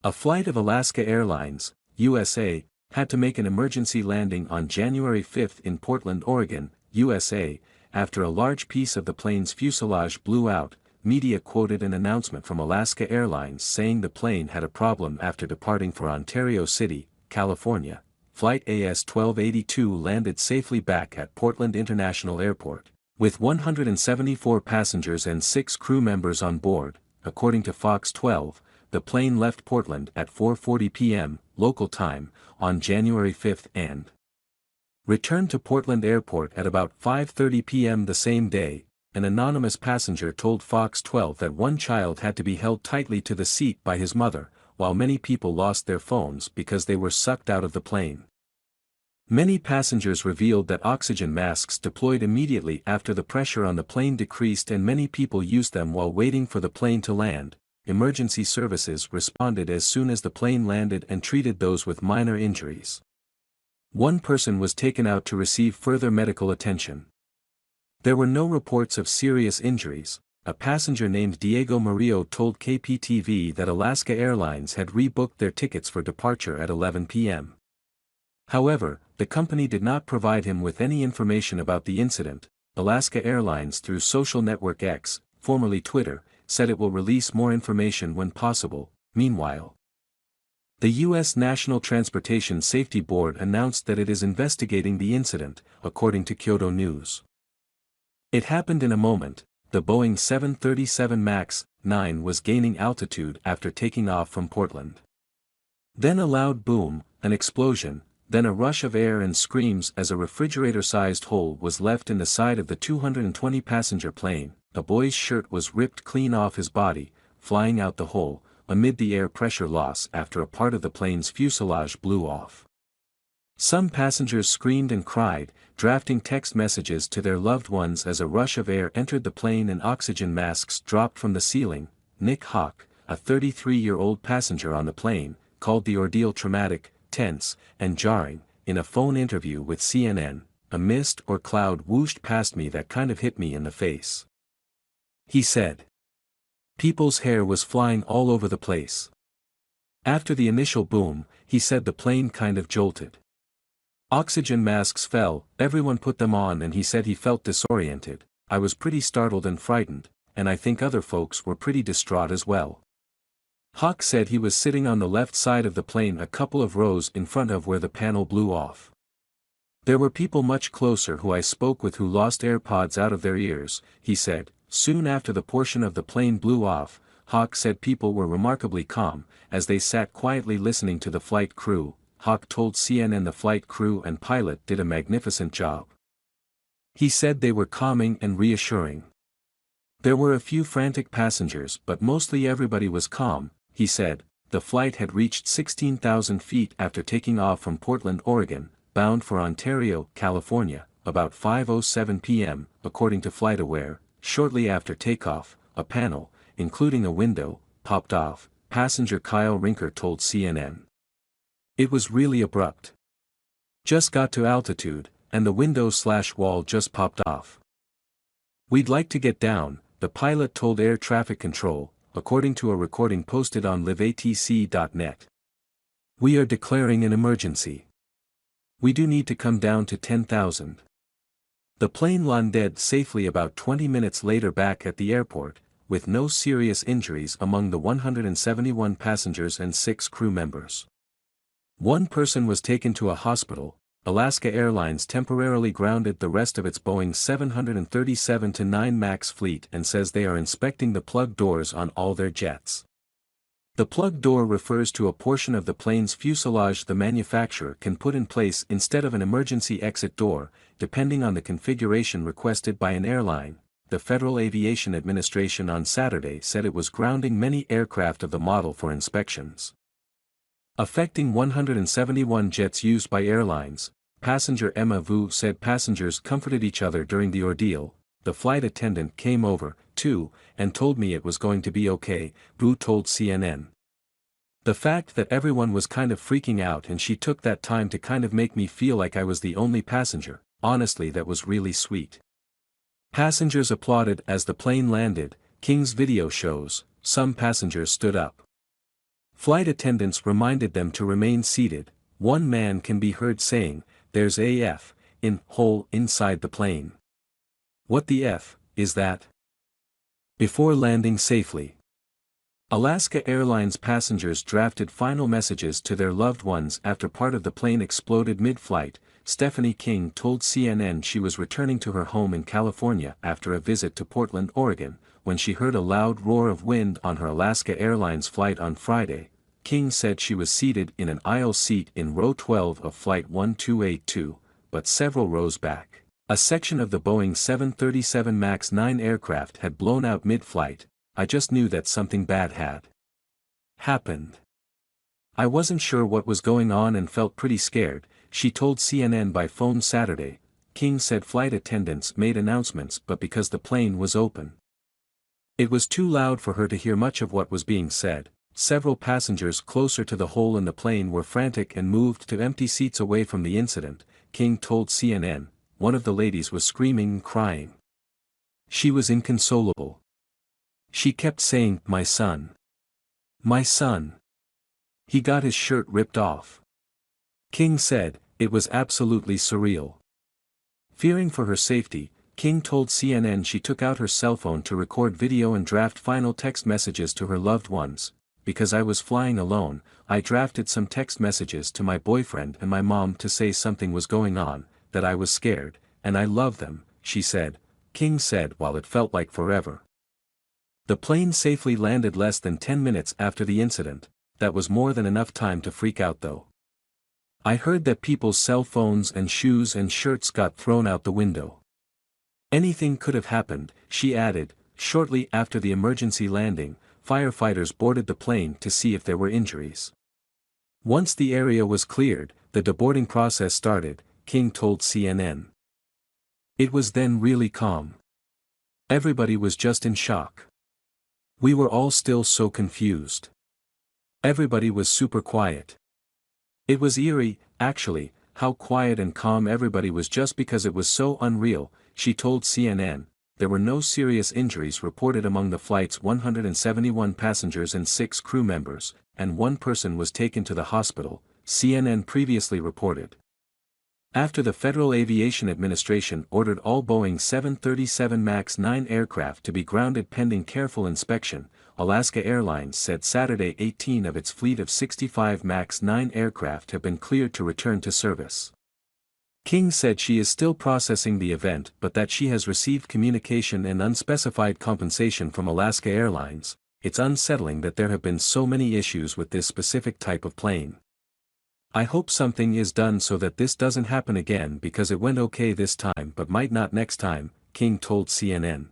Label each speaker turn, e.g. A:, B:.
A: A flight of Alaska Airlines, USA, had to make an emergency landing on January 5 in Portland, Oregon, USA, after a large piece of the plane's fuselage blew out. Media quoted an announcement from Alaska Airlines saying the plane had a problem after departing for Ontario City, California. Flight AS-1282 landed safely back at Portland International Airport, with 174 passengers and 6 crew members on board. According to Fox 12, the plane left Portland at 4:40 p.m. local time on January 5 and returned to Portland Airport at about 5:30 p.m. the same day. An anonymous passenger told Fox 12 that one child had to be held tightly to the seat by his mother, while many people lost their phones because they were sucked out of the plane. Many passengers revealed that oxygen masks deployed immediately after the pressure on the plane decreased, and many people used them while waiting for the plane to land. Emergency services responded as soon as the plane landed and treated those with minor injuries. One person was taken out to receive further medical attention. There were no reports of serious injuries. A passenger named Diego Murillo told KPTV that Alaska Airlines had rebooked their tickets for departure at 11 p.m. However, the company did not provide him with any information about the incident. Alaska Airlines, through social network X, formerly Twitter, said it will release more information when possible. Meanwhile, the U.S. National Transportation Safety Board announced that it is investigating the incident, according to Kyodo News. It happened in a moment. The Boeing 737 MAX 9 was gaining altitude after taking off from Portland. Then a loud boom, an explosion, then a rush of air and screams as a refrigerator-sized hole was left in the side of the 220-passenger plane. A boy's shirt was ripped clean off his body, flying out the hole, amid the air pressure loss after a part of the plane's fuselage blew off. Some passengers screamed and cried, drafting text messages to their loved ones as a rush of air entered the plane and oxygen masks dropped from the ceiling. Nick Hawk, a 33-year-old passenger on the plane, called the ordeal traumatic, tense, and jarring. In a phone interview with CNN, "A mist or cloud whooshed past me that kind of hit me in the face," he said. People's hair was flying all over the place. After the initial boom, he said the plane kind of jolted. Oxygen masks fell, everyone put them on, and he said he felt disoriented. I was pretty startled and frightened, and I think other folks were pretty distraught as well. Hawk said he was sitting on the left side of the plane, a couple of rows in front of where the panel blew off. There were people much closer who I spoke with who lost AirPods out of their ears, he said. Soon after the portion of the plane blew off, Hawk said people were remarkably calm, as they sat quietly listening to the flight crew. Hawk told CNN the flight crew and pilot did a magnificent job. He said they were calming and reassuring. There were a few frantic passengers, but mostly everybody was calm, he said. The flight had reached 16,000 feet after taking off from Portland, Oregon, bound for Ontario, California, about 5:07 p.m., according to FlightAware. Shortly after takeoff, a panel, including a window, popped off, passenger Kyle Rinker told CNN. It was really abrupt. Just got to altitude, and the window/wall just popped off. We'd like to get down, the pilot told air traffic control, according to a recording posted on liveatc.net. We are declaring an emergency. We do need to come down to 10,000. The plane landed safely about 20 minutes later back at the airport, with no serious injuries among the 171 passengers and 6 crew members. One person was taken to a hospital. Alaska Airlines temporarily grounded the rest of its Boeing 737-9 MAX fleet and says they are inspecting the plug doors on all their jets. The plug door refers to a portion of the plane's fuselage the manufacturer can put in place instead of an emergency exit door, depending on the configuration requested by an airline. The Federal Aviation Administration on Saturday said it was grounding many aircraft of the model for inspections. Affecting 171 jets used by airlines, passenger Emma Vu said passengers comforted each other during the ordeal. The flight attendant came over, too, and told me it was going to be okay, Vu told CNN. The fact that everyone was kind of freaking out and she took that time to kind of make me feel like I was the only passenger, honestly that was really sweet. Passengers applauded as the plane landed, King's video shows, some passengers stood up. Flight attendants reminded them to remain seated. One man can be heard saying, "There's a F in hole inside the plane." What the F is that? Before landing safely. Alaska Airlines passengers drafted final messages to their loved ones after part of the plane exploded mid-flight. Stephanie King told CNN she was returning to her home in California after a visit to Portland, Oregon, when she heard a loud roar of wind on her Alaska Airlines flight on Friday. King said she was seated in an aisle seat in row 12 of Flight 1282, but several rows back. A section of the Boeing 737 MAX 9 aircraft had blown out mid-flight. "I just knew that something bad had happened. I wasn't sure what was going on and felt pretty scared," she told CNN by phone Saturday. King said flight attendants made announcements but because the plane was open, it was too loud for her to hear much of what was being said. Several passengers closer to the hole in the plane were frantic and moved to empty seats away from the incident, King told CNN. One of the ladies was screaming and crying. She was inconsolable. She kept saying, "My son. My son. He got his shirt ripped off." King said, "It was absolutely surreal." Fearing for her safety, King told CNN she took out her cell phone to record video and draft final text messages to her loved ones. "Because I was flying alone, I drafted some text messages to my boyfriend and my mom to say something was going on, that I was scared, and I love them," she said. King said while it felt like forever. The plane safely landed less than 10 minutes after the incident. That was more than enough time to freak out though. "I heard that people's cell phones and shoes and shirts got thrown out the window. Anything could have happened," she added. Shortly after the emergency landing, firefighters boarded the plane to see if there were injuries. Once the area was cleared, the deboarding process started, King told CNN. "It was then really calm. Everybody was just in shock. We were all still so confused. Everybody was super quiet. It was eerie, actually, how quiet and calm everybody was just because it was so unreal," she told CNN. There were no serious injuries reported among the flight's 171 passengers and 6 crew members, and one person was taken to the hospital, CNN previously reported. After the Federal Aviation Administration ordered all Boeing 737 MAX 9 aircraft to be grounded pending careful inspection, Alaska Airlines said Saturday 18 of its fleet of 65 MAX 9 aircraft have been cleared to return to service. King said she is still processing the event but that she has received communication and unspecified compensation from Alaska Airlines. "It's unsettling that there have been so many issues with this specific type of plane. I hope something is done so that this doesn't happen again because it went okay this time but might not next time," King told CNN.